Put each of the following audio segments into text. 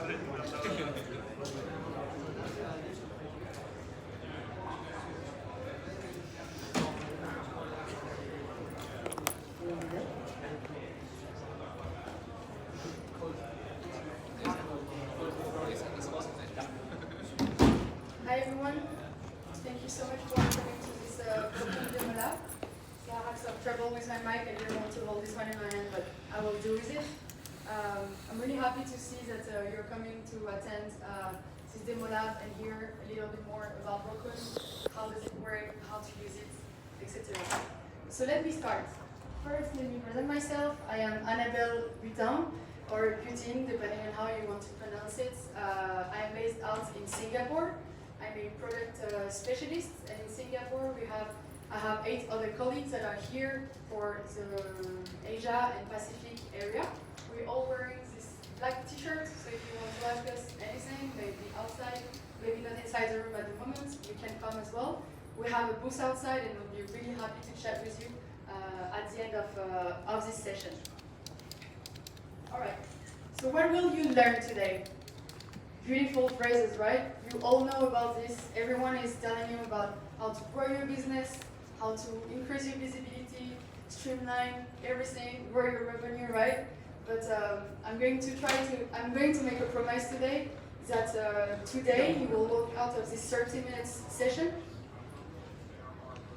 Hi everyone, thank you so much for coming to this Bokun demo lab. So I have some trouble with my mic, I didn't want to hold this one in my hand, but I will do with it. I'm really happy to see that you're coming to attend this demo lab and hear a little bit more about Bokun, how does it work, how to use it, etc. So let me start. First, let me present myself. I am Annabelle Butin, or Butin, depending on how you want to pronounce it. I am based out in Singapore. I'm a product specialist, and in Singapore I have 8 other colleagues that are here for the Asia and Pacific area. We're all wearing this black t-shirt, so if you want to ask us anything, maybe outside, maybe not inside the room at the moment, you can come as well. We have a booth outside, and we'll be really happy to chat with you at the end of this session. All right, so what will you learn today? Beautiful phrases, right? You all know about this. Everyone is telling you about how to grow your business, how to increase your visibility, streamline everything, grow your revenue, right? But I'm going to make a promise today that today you will walk out of this 30 minutes session.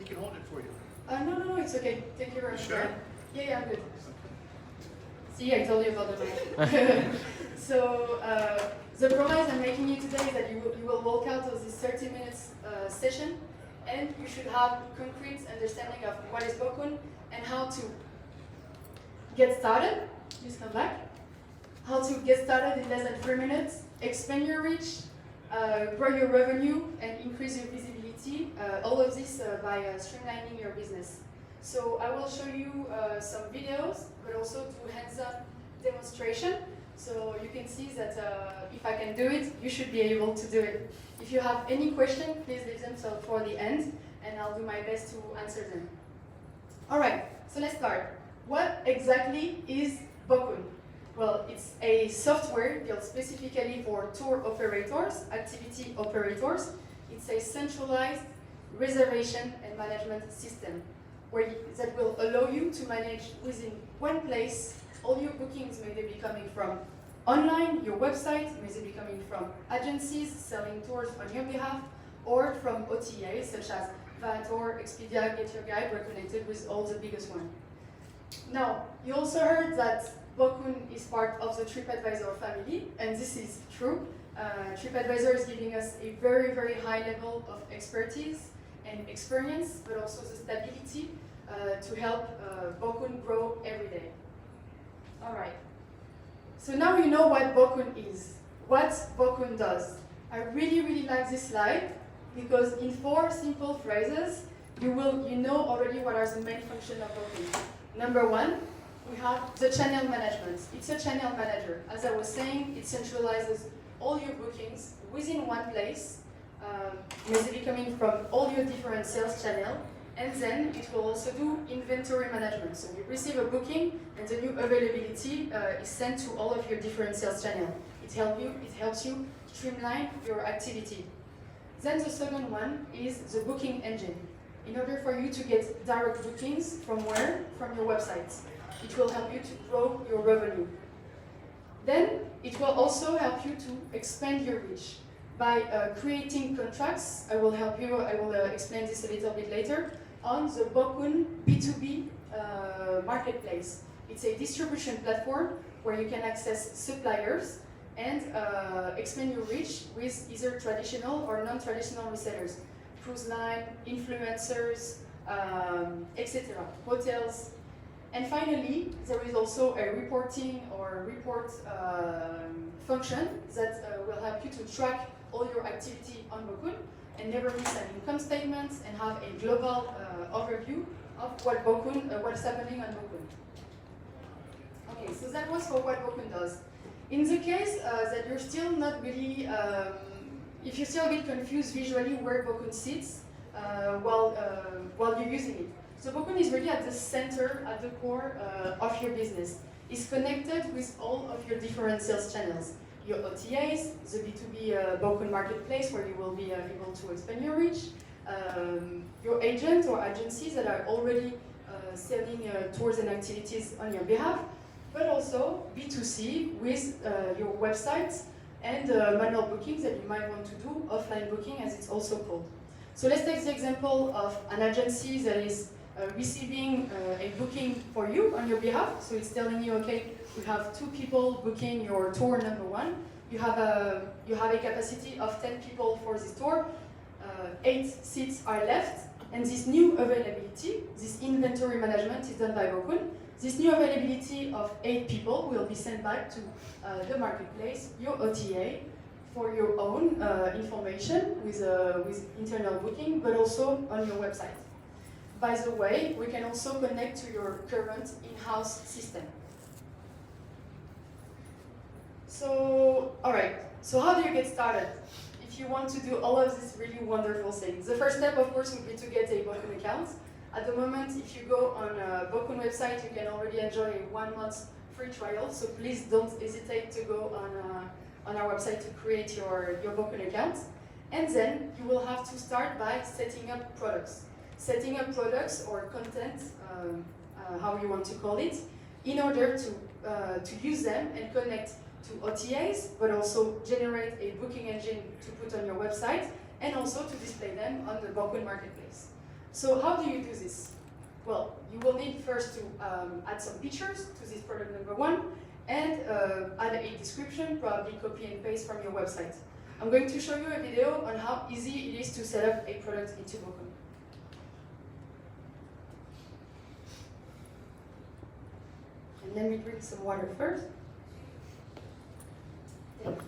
He can hold it for you. No, it's okay. Take your Sure? Yeah, I'm good. See, I told you about the mic. So the promise I'm making you today is that you will walk out of this 30 minutes session, and you should have concrete understanding of what is Bokun and how to get started. Please come back. How to get started in less than 3 minutes, expand your reach, grow your revenue, and increase your visibility. All of this by streamlining your business. So I will show you some videos, but also do hands-on demonstration. So you can see that if I can do it, you should be able to do it. If you have any question, please leave them for the end, and I'll do my best to answer them. All right, so let's start. What exactly is Bokun? Well, it's a software built specifically for tour operators, activity operators. It's a centralized reservation and management system that will allow you to manage within one place all your bookings, may they be coming from online, your website, may they be coming from agencies selling tours on your behalf, or from OTAs such as Viator, Expedia, Get Your Guide. We're connected with all the biggest ones. Now, you also heard that Bokun is part of the TripAdvisor family, and this is true. TripAdvisor is giving us a very, very high level of expertise and experience, but also the stability to help Bokun grow every day. All right. So now you know what Bokun is, what Bokun does. I really, really like this slide because in 4 simple phrases, you know already what are the main functions of Bokun. Number 1, we have the channel management. It's a channel manager. As I was saying, it centralizes all your bookings within one place, basically coming from all your different sales channels. And then it will also do inventory management. So you receive a booking, and the new availability is sent to all of your different sales channels. It helps you streamline your activity. Then the second one is the booking engine. In order for you to get direct bookings from where? From your website. It will help you to grow your revenue. Then it will also help you to expand your reach. By creating contracts, I will explain this a little bit later, on the Bokun B2B marketplace. It's a distribution platform where you can access suppliers and expand your reach with either traditional or non-traditional resellers, cruise line, influencers, etc., hotels. And finally, there is also a reporting or report function that will help you to track all your activity on Bokun and never miss an income statement and have a global overview of what's happening on Bokun. Okay, so that was for what Bokun does. In the case that you're still not really, if you're still a bit confused visually where Bokun sits while you're using it. So Bokun is really at the center, at the core of your business. It's connected with all of your different sales channels. your OTAs, the B2B Bokun marketplace where you will be able to expand your reach, your agent or agencies that are already selling tours and activities on your behalf, but also B2C with your websites and manual bookings that you might want to do, offline booking as it's also called. So let's take the example of an agency that is receiving a booking for you on your behalf. So it's telling you, okay, we have 2 people booking your tour number 1. You have a capacity of 10 people for this tour. 8 seats are left, and this new availability, this inventory management is done by Bokun. This new availability of 8 people will be sent back to the marketplace, your OTA, for your own information with internal booking, but also on your website. By the way, we can also connect to your current in-house system. So, all right, so how do you get started? If you want to do all of these really wonderful things. The first step, of course, would be to get a Bokun account. At the moment, if you go on a Bokun website, you can already enjoy a 1 month free trial, so please don't hesitate to go on our website to create your Bokun account. And then you will have to start by setting up products. Setting up products or content, how you want to call it, in order to use them and connect to OTAs, but also generate a booking engine to put on your website, and also to display them on the Bokun marketplace. So how do you do this? Well, you will need first to add some pictures to this product number 1, and add a description, probably copy and paste from your website. I'm going to show you a video on how easy it is to set up a product into Bokun. And let me drink some water first. Thank you.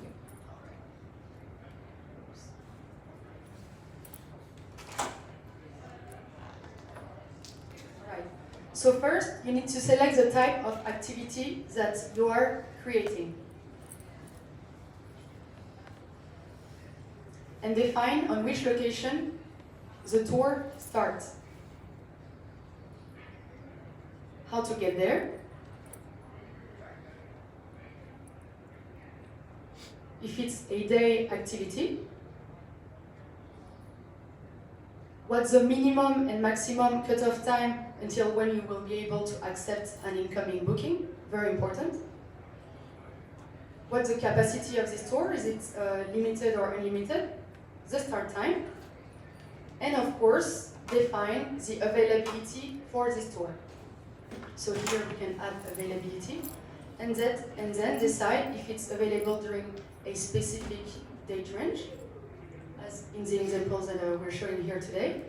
Alright. So first, you need to select the type of activity that you are creating. And define on which location the tour starts. How to get there. If it's a day activity, what's the minimum and maximum cutoff time until when you will be able to accept an incoming booking? Very important. What's the capacity of this tour? Is it limited or unlimited? The start time. And of course, define the availability for this tour. So here we can add availability, and then decide if it's available during a specific date range, as in the examples that we're showing here today.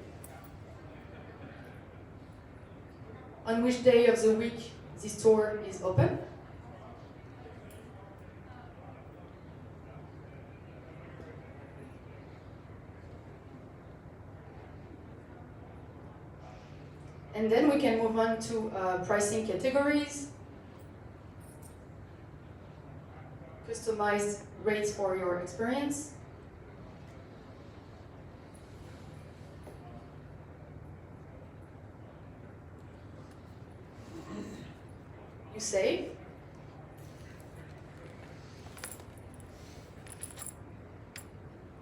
On which day of the week this tour is open. And then we can move on to pricing categories, customized rates for your experience, you save,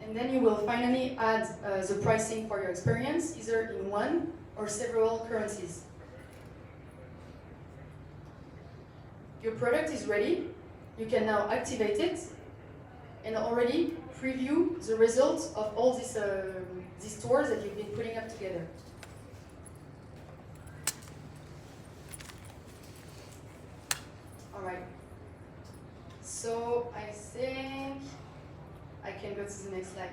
and then you will finally add the pricing for your experience, either in one or several currencies. Your product is ready. You can now activate it and already preview the results of all these tours that you've been putting up together. All right. So I think I can go to the next slide.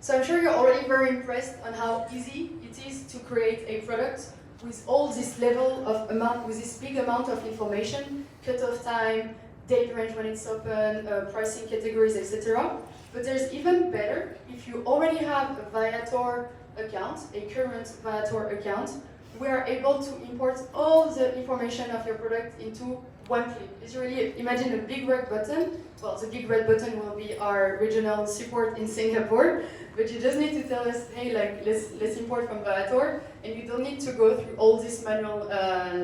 So I'm sure you're already very impressed on how easy it is to create a product with all this level of amount, with this big amount of information, cutoff time, date range when it's open, pricing categories, etc. But there's even better if you already have a Viator account, a current Viator account. We are able to import all the information of your product into one click. It's really, imagine a big red button. Well, the big red button will be our regional support in Singapore, but you just need to tell us, hey, like, let's import from Viator, and you don't need to go through all these manual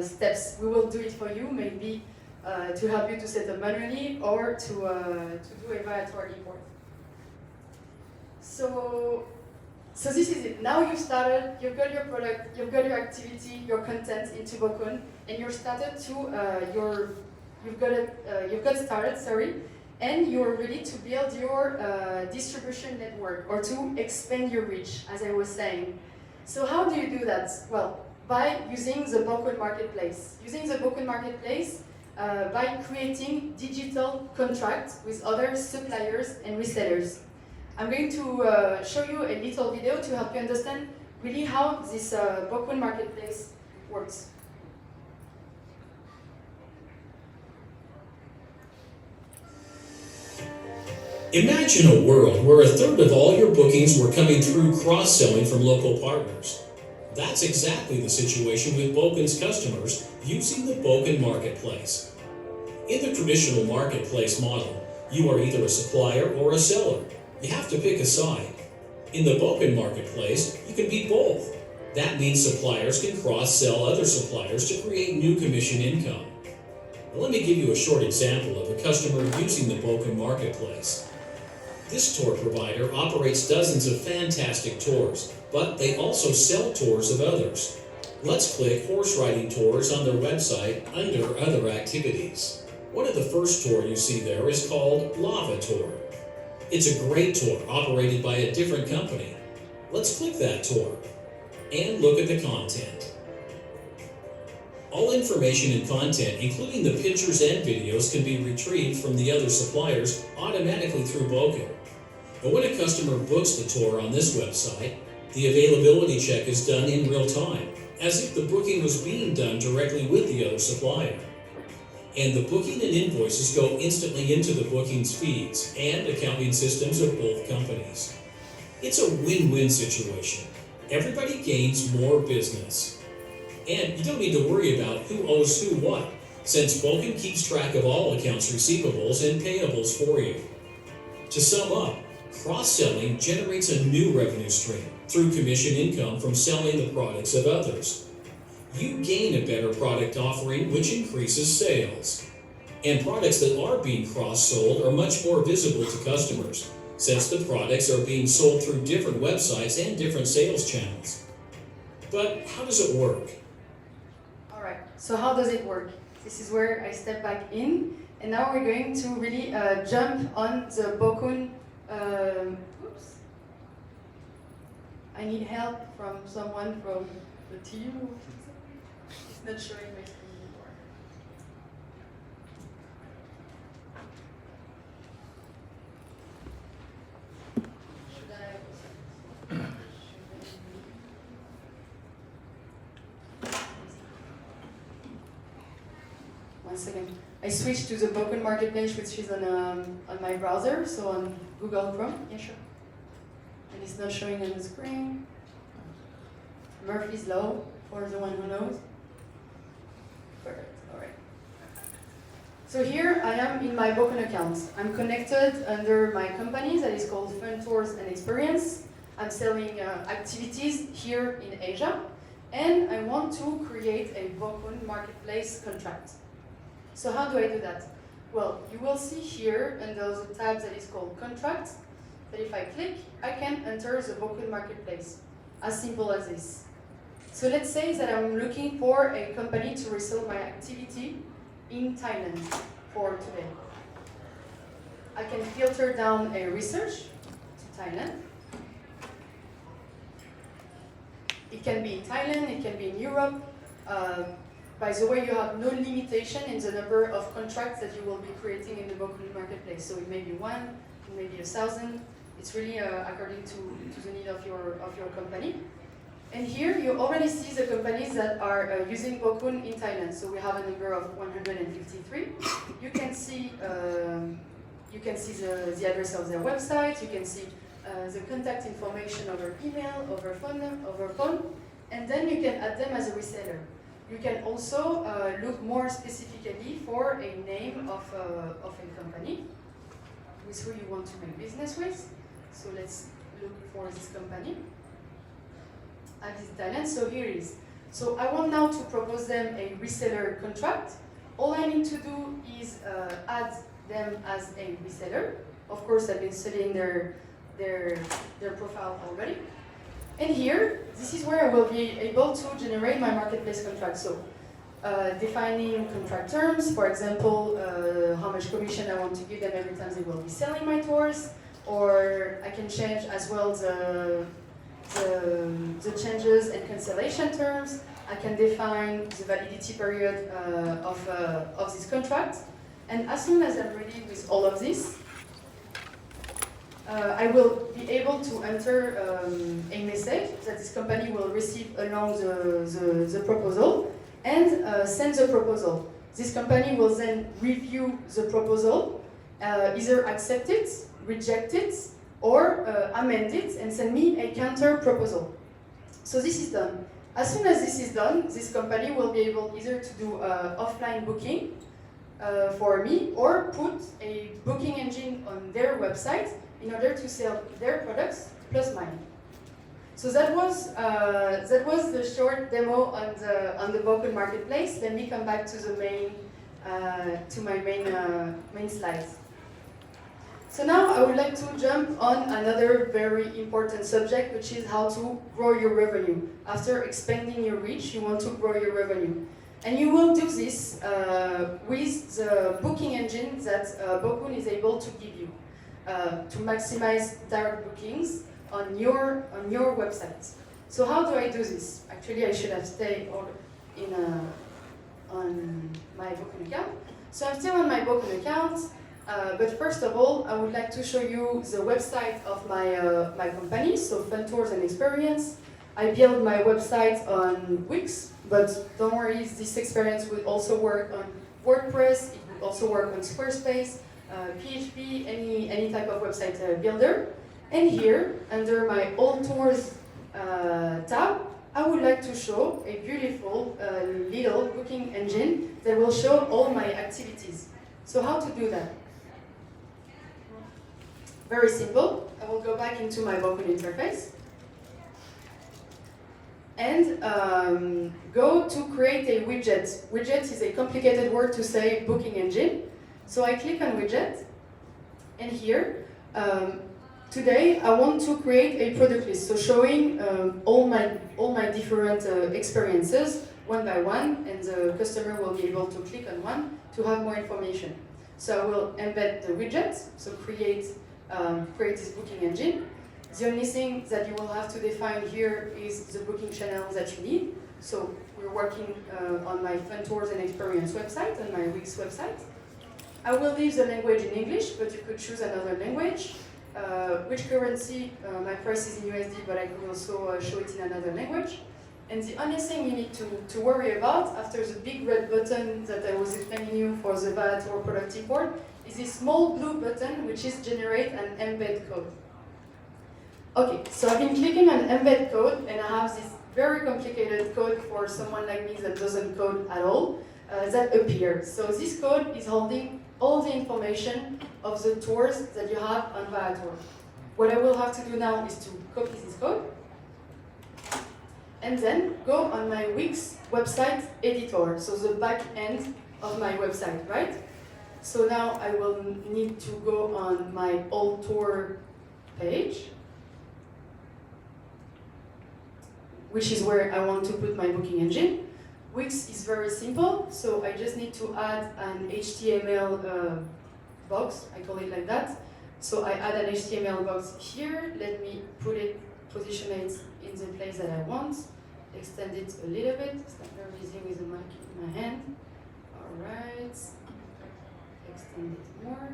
steps. We will do it for you, maybe to help you to set up manually or to do a viator import. So this is it. Now you've started, you've got your product, you've got your activity, your content into Bokun, and you're started to you've got started, sorry, and you're ready to build your distribution network or to expand your reach, as I was saying. So how do you do that? Well, by using the Bokun marketplace. Using the Bokun marketplace by creating digital contracts with other suppliers and resellers. I'm going to show you a little video to help you understand really how this Bokun marketplace works. Imagine a world where a third of all your bookings were coming through cross-selling from local partners. That's exactly the situation with Bokun's customers using the Bokun marketplace. In the traditional marketplace model, you are either a supplier or a seller. You have to pick a side. In the Bokun marketplace, you can be both. That means suppliers can cross-sell other suppliers to create new commission income. Now, let me give you a short example of a customer using the Bokun marketplace. This tour provider operates dozens of fantastic tours, but they also sell tours of others. Let's click horse riding tours on their website under other activities. One of the first tours you see there is called Lava Tour. It's a great tour operated by a different company. Let's click that tour and look at the content. All information and content, including the pictures and videos, can be retrieved from the other suppliers automatically through Bokun. But when a customer books the tour on this website, the availability check is done in real time, as if the booking was being done directly with the other supplier. And the booking and invoices go instantly into the bookings feeds and accounting systems of both companies. It's a win-win situation. Everybody gains more business. And you don't need to worry about who owes who what, since Bokun keeps track of all accounts receivables and payables for you. To sum up, cross-selling generates a new revenue stream through commission income from selling the products of others. You gain a better product offering, which increases sales. And products that are being cross-sold are much more visible to customers, since the products are being sold through different websites and different sales channels. But how does it work? All right, so how does it work? This is where I step back in, and now we're going to really jump on the Bokun. Oops. I need help from someone from the team. It's not showing my screen anymore. Should I? One second. I switched to the Bokun marketplace, which is on my browser, so on Google Chrome. Yeah, sure. And it's not showing on the screen. Murphy's Law, for the one who knows. Perfect. All right. So here I am in my Bokun account. I'm connected under my company that is called Fun Tours and Experience. I'm selling activities here in Asia, and I want to create a Bokun marketplace contract. So how do I do that? Well, you will see here under the tab that is called Contract, that if I click, I can enter the Bokun marketplace. As simple as this. So let's say that I'm looking for a company to resell my activity in Thailand for today. I can filter down a research to Thailand. It can be in Thailand, it can be in Europe. By the way, you have no limitation in the number of contracts that you will be creating in the Bokun marketplace. So it may be 1, it may be 1,000. It's really according to the need of your company. And here you already see the companies that are using Bokun in Thailand. So we have a number of 153. You can see the address of their website. You can see the contact information over email, over phone, and then you can add them as a reseller. You can also look more specifically for a name of a company with who you want to make business with. So let's look for this company. At this Thailand, so here it is. So I want now to propose them a reseller contract. All I need to do is add them as a reseller. Of course, I've been studying their profile already. And here, this is where I will be able to generate my marketplace contract. So, defining contract terms, for example, how much commission I want to give them every time they will be selling my tours, or I can change as well the changes and cancellation terms. I can define the validity period of this contract. And as soon as I'm ready with all of this, I will be able to enter a message that this company will receive along the proposal and send the proposal. This company will then review the proposal, either accept it, reject it, or amend it and send me a counter proposal. So this is done. As soon as this is done, this company will be able either to do offline booking for me or put a booking engine on their website in order to sell their products plus mine. So that was the short demo on the Bokun marketplace. Let me come back to the main to my main slides. So now I would like to jump on another very important subject, which is how to grow your revenue. After expanding your reach, you want to grow your revenue. And you will do this with the booking engine that Bokun is able to give you to maximize direct bookings on your website. So how do I do this? Actually, I should have stayed on my Bokun account. So I'm still on my Bokun account. But first of all, I would like to show you the website of my company, so Fun Tours and Experience. I built my website on Wix, but don't worry, this experience will also work on WordPress, it will also work on Squarespace, PHP, any type of website builder. And here, under my All Tours tab, I would like to show a beautiful little booking engine that will show all my activities. So how to do that? Very simple. I will go back into my Bokun interface and go to create a widget. Widget is a complicated word to say booking engine. So I click on widget, and here, today I want to create a product list, so showing all my different experiences one by one, and the customer will be able to click on one to have more information. So I will embed the widget, so create this booking engine. The only thing that you will have to define here is the booking channel that you need. So we're working on my Fun Tours and Experience website, on my Wix website. I will leave the language in English, but you could choose another language. Which currency? My price is in USD, but I could also show it in another language. And the only thing you need to worry about after the big red button that I was explaining you for the VAT or product import is this small blue button, which is generate an embed code. Okay, so I've been clicking on embed code, and I have this very complicated code for someone like me that doesn't code at all that appears. So this code is holding all the information of the tours that you have on Viator. What I will have to do now is to copy this code and then go on my Wix website editor, so the back end of my website, right? So now I will need to go on my All Tour page, which is where I want to put my booking engine. Wix is very simple, so I just need to add an HTML box, I call it like that. So I add an HTML box here, let me position it in the place that I want, extend it a little bit, it's not very easy with the mic in my hand. Alright, extend it more.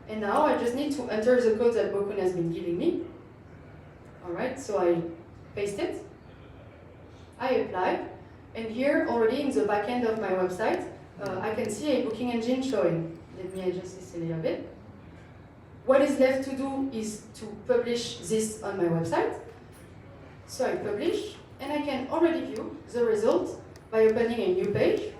And now I just need to enter the code that Bokun has been giving me. Alright, so I paste it, I apply, and here already in the back end of my website, I can see a booking engine showing. Let me adjust this a little bit. What is left to do is to publish this on my website. So I publish, and I can already view the result by opening a new page,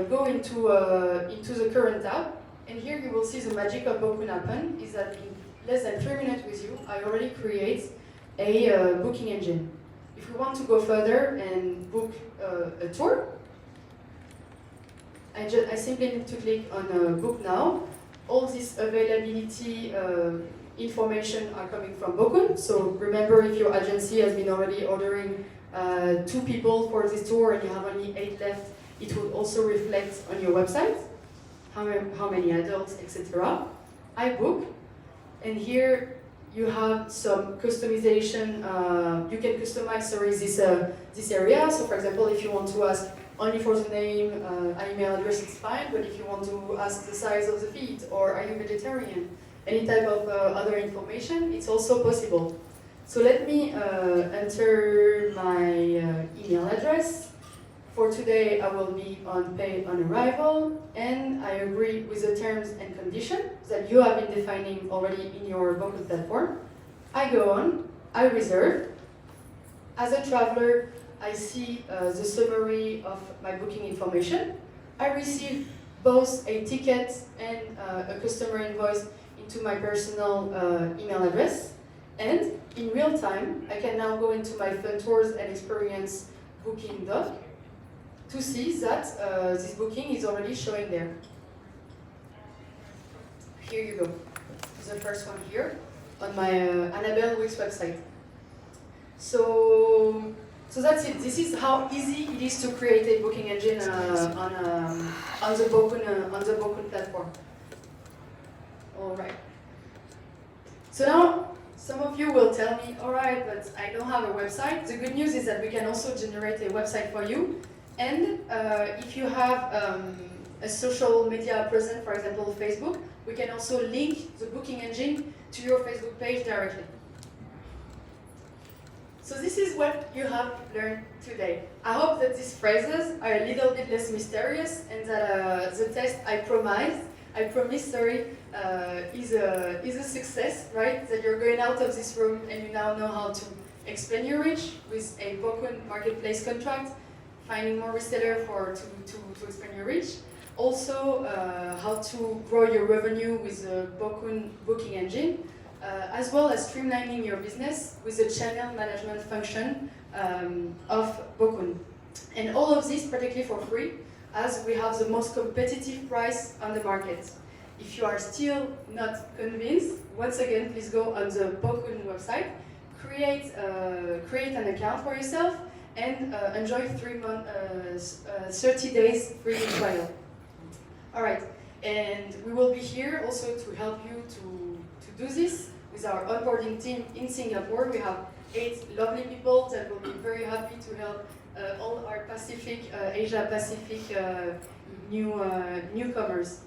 go into the current tab, and here you will see the magic of Bokun happen, is that in less than 3 minutes with you, I already create a booking engine. If we want to go further and book a tour, I simply need to click on Book Now. All this availability information are coming from Bokun. So remember, if your agency has been already ordering 2 people for this tour and you have only 8 left, it will also reflect on your website, how many adults, etc. I book, and here you have some customization. You can customize, this area. So for example, if you want to ask only for the name, email address, it's fine. But if you want to ask the size of the feet, or are you vegetarian, any type of other information, it's also possible. So let me enter my email address. For today, I will be on pay on arrival, and I agree with the terms and conditions that you have been defining already in your Bokun platform. I go on, I reserve. As a traveler, I see the summary of my booking information. I receive both a ticket and a customer invoice into my personal email address. And in real time, I can now go into my Fun Tours and Experience booking doc to see that this booking is already showing there. Here you go. The first one here on my Annabelle Wix website. So that's it. This is how easy it is to create a booking engine on the Bokun platform. All right. So now some of you will tell me, all right, but I don't have a website. The good news is that we can also generate a website for you. And if you have a social media present, for example, Facebook, we can also link the booking engine to your Facebook page directly. So this is what you have learned today. I hope that these phrases are a little bit less mysterious, and that the test I promise, is a success, right? That you're going out of this room and you now know how to expand your reach with a Bokun marketplace contract, finding more reseller to expand your reach. Also, how to grow your revenue with the Bokun booking engine, as well as streamlining your business with the channel management function of Bokun. And all of this practically for free, as we have the most competitive price on the market. If you are still not convinced, once again, please go on the Bokun website, create an account for yourself, and enjoy 30 days free trial. All right, and we will be here also to help you to do this with our onboarding team in Singapore. We have 8 lovely people that will be very happy to help all our Asia Pacific newcomers,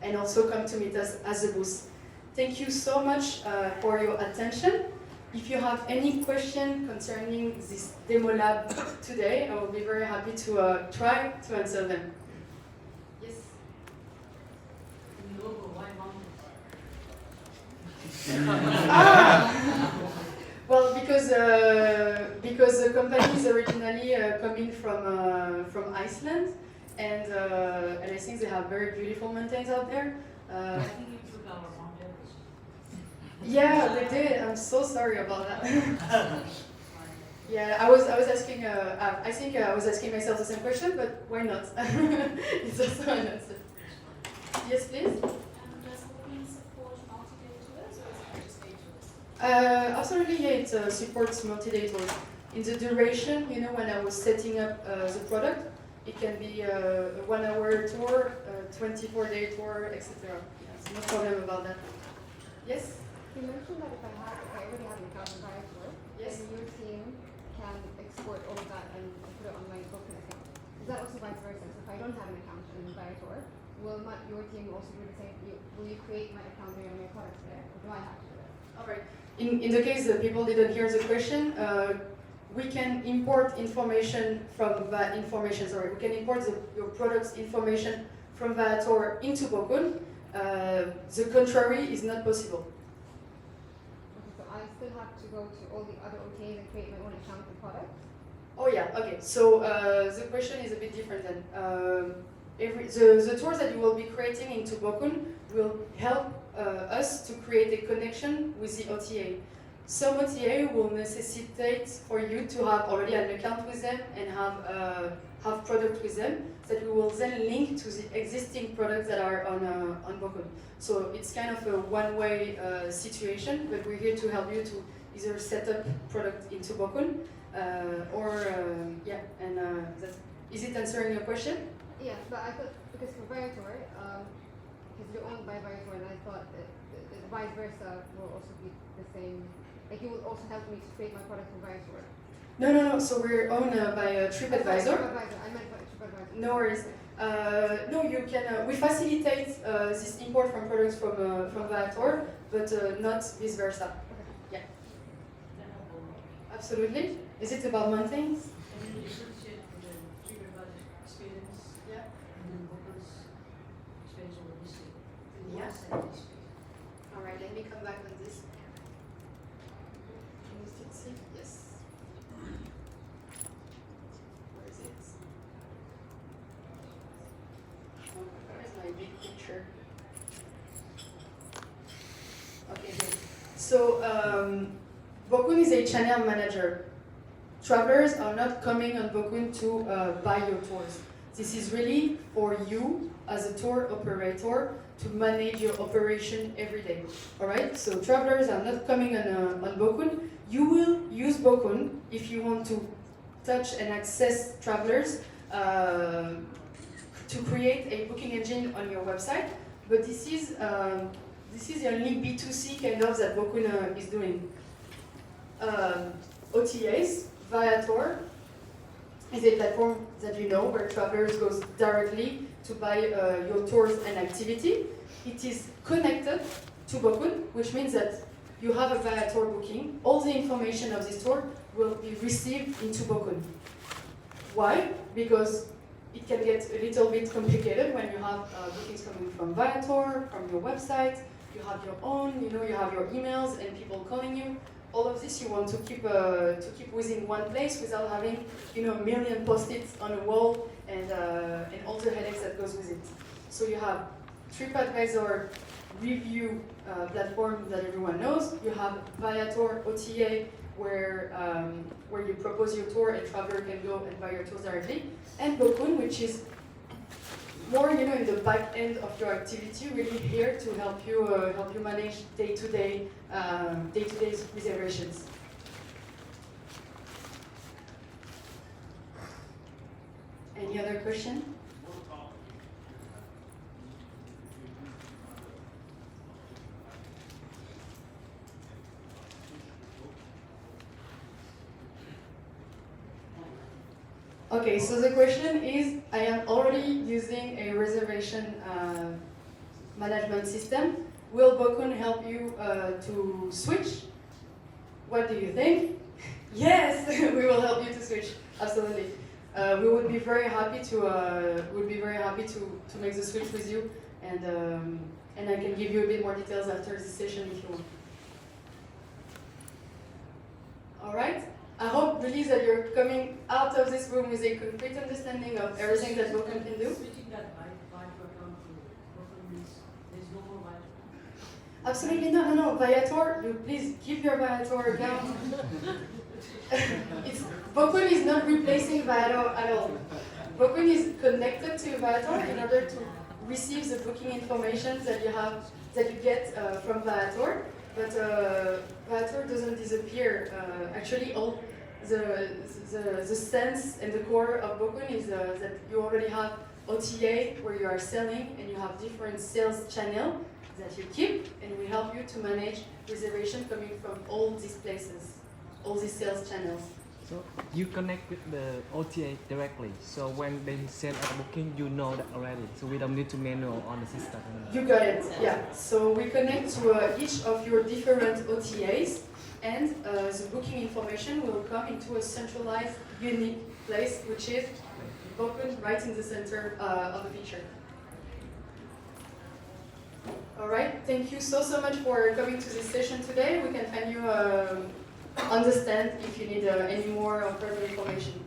and also come to meet us at the booth. Thank you so much for your attention. If you have any question concerning this demo lab today, I will be very happy to try to answer them. Yes? Well, because the company is originally coming from Iceland, and I think they have very beautiful mountains out there. I think you took our mountains. Yeah, they did. I'm so sorry about that. Yeah, I was asking. I think I was asking myself the same question, but why not? It's also an answer. Yes, please. Does Bokun support multi-day tours, or is it just day tours? Absolutely, yeah. It supports multi-day tours. In the duration, when I was setting up the product, it can be a 1-hour tour, a 24-day tour, etc. Yes, no problem about that. Yes. You mentioned that if I already have an account in Viator, Yes. then your team can export all of that and put it on my Bokun account. Is that also vice versa? So if I don't have an account in Viator, will your team also do the same? Will you create my account and my products there, or do I have to do it? All right. In the case that people didn't hear the question, we can import information from we can import your product's information from Viator into Bokun. The contrary is not possible. Okay, so I still have to go to all the other OTAs and create my own account for products? Oh yeah, okay. So the question is a bit different then. The tours that you will be creating into Bokun will help us to create a connection with the OTA. Some OTA will necessitate for you to have already an account with them and have have product with them that we will then link to the existing products that are on Bokun. So it's kind of a one-way situation, but we're here to help you to either set up product into Bokun is it answering your question? Yeah, but I thought, because for Viator, because you're owned by Viator, and I thought that the vice versa will also be the same. Like, you will also help me to create my product for Viator. No. So we're owned by TripAdvisor. TripAdvisor. I meant TripAdvisor. No worries. No, you can. We facilitate this import from products from Viator, but not vice versa. Yeah. Absolutely. Is it about mountains? And then you differentiate with the TripAdvisor experience. Yeah. And then Bokun's experience over this thing. Yeah. Experience. All right. Let me come back on this. Can you still see? Yes. Where is it? Oh, where is my big picture? Okay, good. So, Bokun is a channel manager. Travelers are not coming on Bokun to buy your tours. This is really for you as a tour operator to manage your operation every day. All right. So travelers are not coming on Bokun. You will use Bokun if you want to touch and access travelers to create a booking engine on your website. But this is the only B2C kind of that Bokun is doing. OTAs, Viator is a platform that you know where travelers go directly to buy your tours and activity. It is connected to Bokun, which means that you have a Viator booking. All the information of this tour will be received into Bokun. Why? Because it can get a little bit complicated when you have bookings coming from Viator, from your website. You have your own, you have your emails and people calling you. All of this you want to keep within one place without having a million post-its on a wall and all the headaches that goes with it. So you have TripAdvisor review platform that everyone knows. You have Viator OTA where you propose your tour and traveler can go and buy your tours directly, and Bokun, which is more in the back end of your activity, really here to help you manage day-to-day reservations. Any other question? Okay, so the question is, I am already using a reservation management system. Will Bokun help you to switch? What do you think? Yes, we will help you to switch. Absolutely. We would be very happy to make the switch with you, and I can give you a bit more details after this session if you want. All right. I hope really that you're coming out of this room with a complete understanding of everything that Bokun can do. Switching that Viator account to Bokun means there's no more Viator. Absolutely no. Viator, you please keep your Viator account. Bokun is not replacing Viator at all. Bokun is connected to Viator in order to receive the booking information that you get from Viator. But Viator doesn't disappear. Actually, all the sense and the core of Bokun is that you already have OTA where you are selling, and you have different sales channels that you keep, and we help you to manage reservation coming from all these places, all these sales channels. So you connect with the OTA directly. So when they send a booking, you know that already. So we don't need to manual on the system. You got it, yeah. So we connect to each of your different OTAs, and the booking information will come into a centralized, unique place, which is Bokun right in the center of the picture. All right, thank you so much for coming to this session today. We can find you understand if you need any more further information.